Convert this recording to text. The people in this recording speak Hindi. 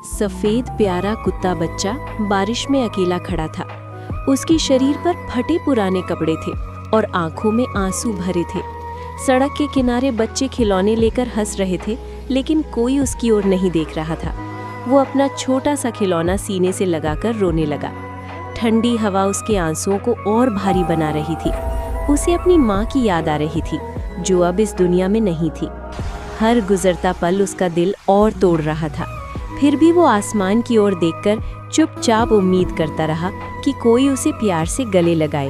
सफेद प्यारा कुत्ता बच्चा बारिश में अकेला खड़ा था। उसके शरीर पर फटे पुराने कपड़े थे और आंखों में आंसू भरे थे। सड़क के किनारे बच्चे खिलौने लेकर हंस रहे थे, लेकिन कोई उसकी ओर नहीं देख रहा था। वो अपना छोटा सा खिलौना सीने से लगाकर रोने लगा। ठंडी हवा उसके आंसुओं को और भारी बना रही थी। उसे अपनी माँ की याद आ रही थी, जो अब इस दुनिया में नहीं थी। हर गुजरता पल उसका दिल और तोड़ रहा था। फिर भी वो आसमान की ओर देखकर चुपचाप उम्मीद करता रहा कि कोई उसे प्यार से गले लगाए।